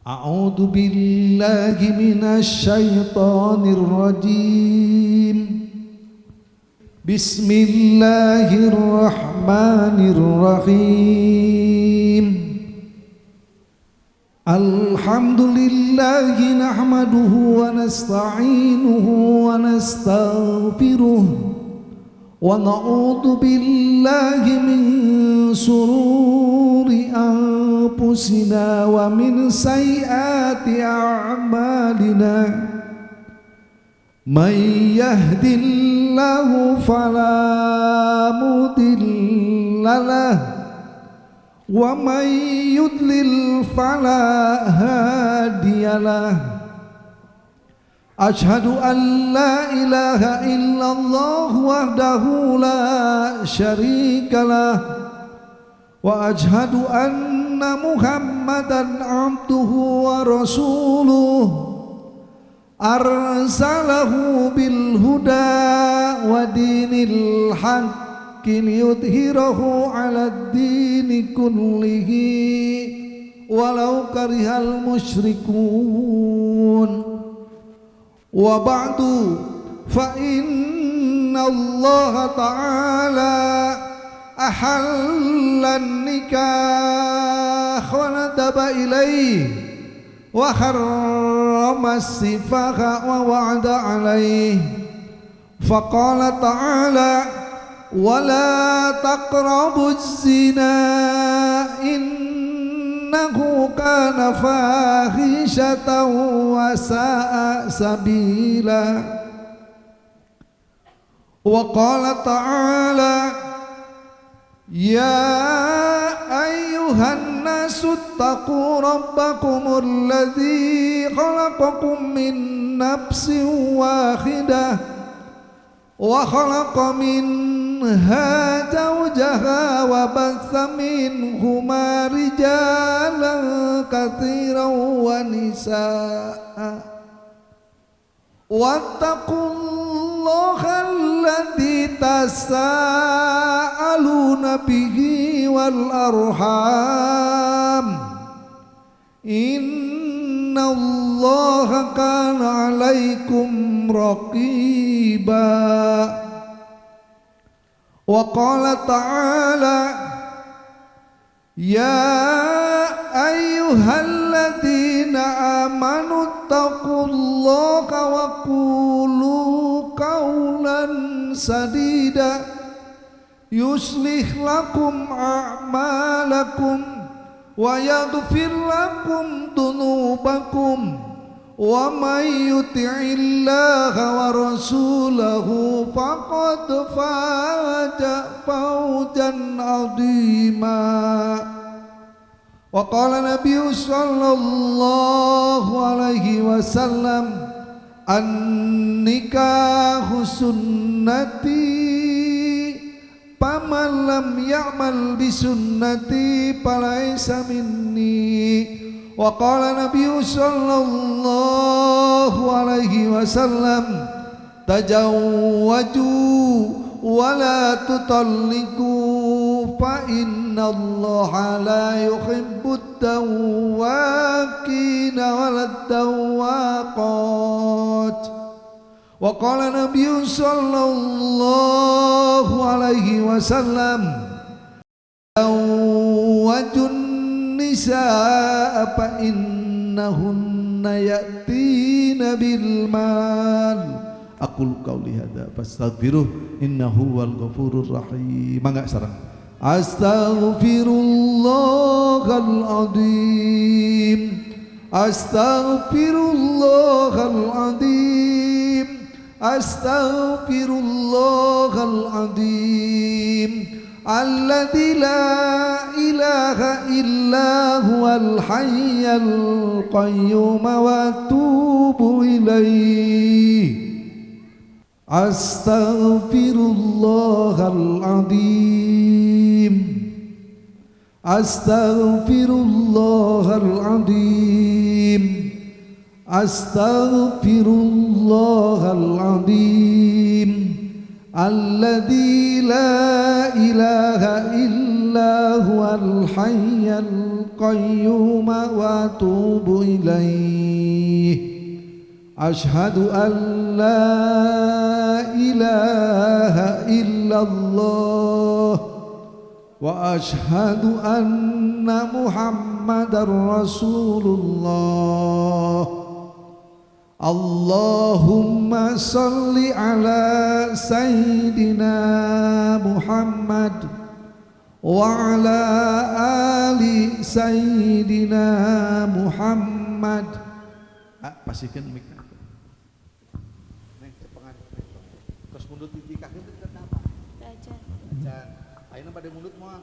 أعوذ بالله من الشيطان الرجيم. بسم الله الرحمن الرحيم. الحمد لله نحمده ونستعينه ونستغفره ونعوذ بالله من شرور أنفسنا ومن سيئات أعمالنا. من يهد الله فلا مضل له ومن يضلل فلا هادي له. أشهد أن لا إله إلا الله وحده لا شريك له وأشهد أن محمدا عبده ورسوله أرسله بالهدى ودين الحق ليظهره على الدين كله ولو كره المشركون. وبعد فإن الله تعالى أحل النكاح وندب إليه وحرم السفاح ووعد عليه. فقال تعالى: ولا تقربوا الزنا إنه كان فاحشة وساء سبيلا. وقال تعالى: يا أيها الناس اتقوا ربكم الذي خلقكم من نفس واحدة وخلق منها زوجها وبث منهما رجالا كثيرا ونساء واتقوا الله الذي تساءلون به والأرحام إن الله كان عليكم رقيبا. وقال تعالى: يا أيها الذين آمنوا اتقوا الله وقولوا قولا سديدا يصلح لكم أعمالكم ويغفر لكم ذنوبكم ومن يطع الله ورسوله فقد فاز فوزا عظيما. وقال النبي صلى الله عليه وسلم: النكاح سنتي فمن لم يعمل بسنتي فليس مني. وقال النبي صلى الله عليه وسلم: تزوجوا ولا تطلقوا فإن الله لا يحب التواكين ولا التواقات. وقال النبي صلى الله عليه وسلم: تزوجوا النساء فإنهن يأتين بالمال. أقول قولي هذا فاستغفروه إنه هو الغفور الرحيم. Mangga sareng. Astaghfirullahaladzim, astaghfirullahaladzim, astaghfirullahaladzim. Alladzi la ilaha illa huwal hayyul qayyum wa atubu ilaihi. Astaghfirullahaladzim, astaghfirullahaladzim, astaghfirullahaladzim. Alladzi la ilaha illa huwal hayyul القيوم وأتوب إليه أشهد أن لا إله إلا الله وأشهد أن محمدا رسول الله اللهم صل على سيدنا محمد وعلى آل سيدنا محمد. Pastikan mic. Neng cepengan. Terus mundur ditikahkeun teh kenapa? Ajan. Ajan. Ayeuna bade mundur moal?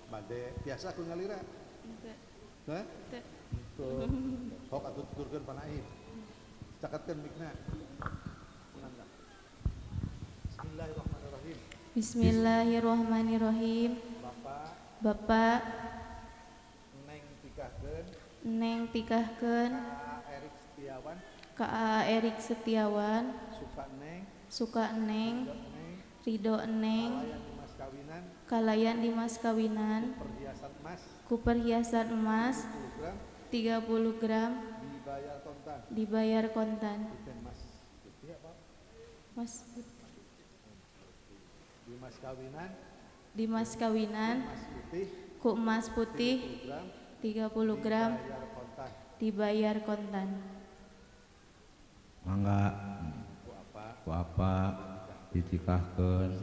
Bade. Biasa ku ngalira? Henteu. Hah? Henteu. Sok atuh tuturkeun panaif. Caketkeun micna. Bismillahirrahmanirrahim. Bismillahirrahmanirrahim. Bapak Neng tikahkeun Ka Erik Setiawan suka Neng ridho Neng kalayan di mas kawinan ku perhiasan emas 30 gram dibayar kontan Mas di mas kawinan ku emas putih 30 gram dibayar kontan. Mangga ku apa ditikahkeun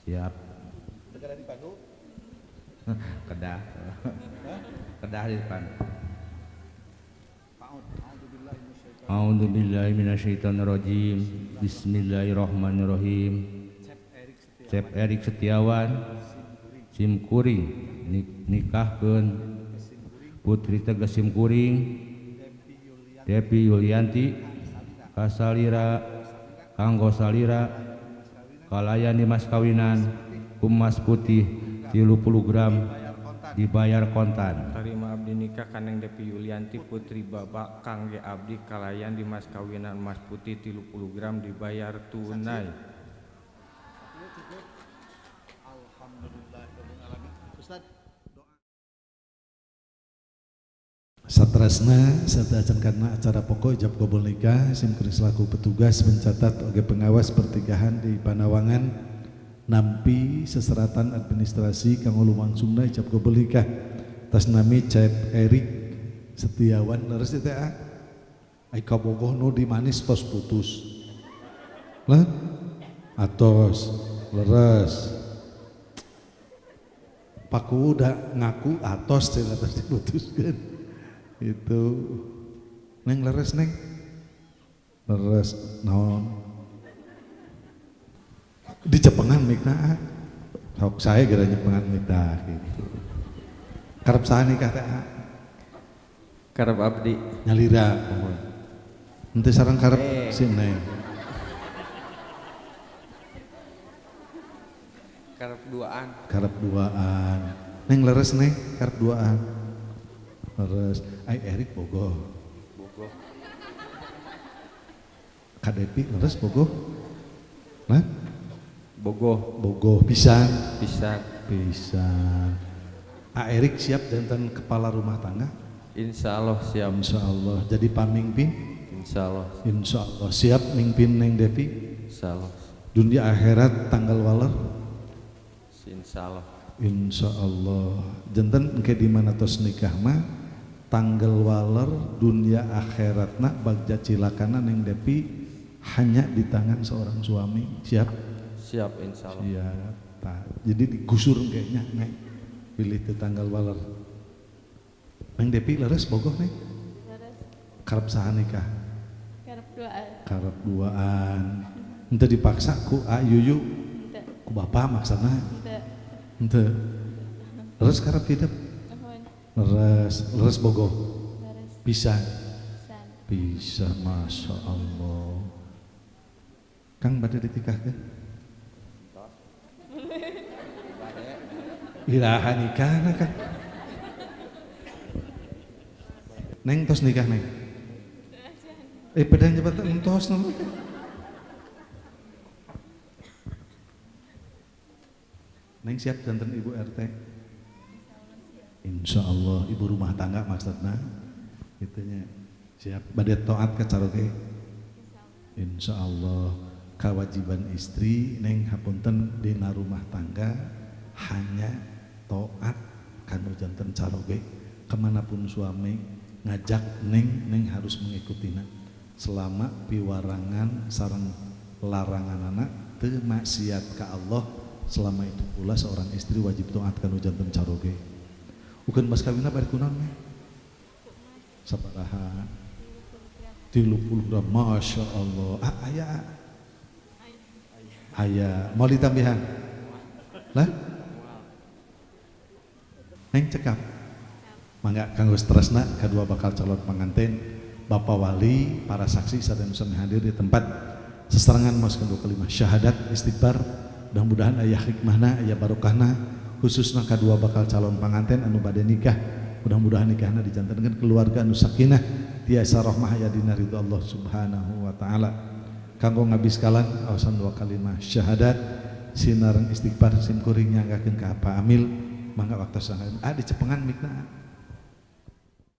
siap negara di Bandung kedah kedah di Bandung. A'udzubillahi minasyaitonirrajim. Bismillahirrahmanirrahim. Cep Erik Setiawan Simkuring nikahkeun putri tegas Simkuring Depi Yulianti kasalira kanggo salira kalayan di mas kawinan kumas putih 30 gram dibayar kontan. Tarima abdi nikah kaneng Depi Yulianti putri bapak kangge abdi kalayan di mas kawinan emas putih 30 gram dibayar tunai. Satrasna sadajan karena acara pokok ijab kabul nikah Simkuring selaku petugas mencatat oge pengawas pertikahan di Panawangan nampi seseratan administrasi kanggo lumangsungna ijab kabul nikah atas nami Cep Erik Setiawan leres teh ai kabogoh nu di manis tos putus lah atos leres paku udah ngaku atos teh atas diputuskeun itu neng leres neng leres naon di Cepengan mikna sok saya gara Cepengan mikna gitu karep saha nikah teh Karep abdi nyalira henteu sareng karep si neng karep duaan neng leres neng karep duaan leres ai Erik bogoh Kadepi leres bogoh nah bogoh pisan Erik siap jantan kepala rumah tangga insyaallah siap insyaallah jadi pamimpin insyaallah siap mimpin Neng Devi insyaallah dunia akhirat tanggal waler insyaallah jantan engke di mana tos nikah mah tanggal waler dunia akhiratna bagja cilakana Neng Depi hanya di tangan seorang suami siap insyaallah siap jadi digusur kayaknya Neng pilih di tanggal waler Neng Depi leres bogoh Neng karep saha nikah karep duaan ente dipaksa ku Ayuyu ku bapak maksana ente leres karep hidup leres bogoh bisa masya Allah Kang bade ditikahkeun iraha nikahna Kang Neng tos nikah Neng pedang jabatan entos nama Neng siap jantan ibu RT Insya Allah ibu rumah tangga maksudnya itunya siap badai taat ke caroge. Insya Allah kewajiban istri neng hapunten dina rumah tangga hanya taat kanu janten caroge kemanapun suami ngajak neng harus mengikutinya selama piwarangan sareng larangan anak teu maksiat ka Allah. Selama itu pula seorang istri wajib taat kanu janten caroge. Ukeun mas kawinna bari kunaon meh? Sabaraha? 30 gram, masya Allah. Aya. Mau ditambihan? Lah? Neng cekap. Mangga kanggo stresna kedua bakal calon pengantin, Bapak Wali, para saksi sadaya sami hadir di tempat sesarengan mas kedua kelima syahadat istighfar. Mudah-mudahan aya hikmahna, aya barokahna khususna kedua bakal calon pengantin anu bade nikah. Mudah-mudahan nikahna dijantankeun keluarga anu sakinah tiasa rahmah aya dina ridho Allah Subhanahu wa taala. Kanggo ngabiskalan awasan dua kalimah syahadat sinareng istighfar sim kuring nyanggakeun ka Pak Amil. Mangga waktu sangat dicepengan mikna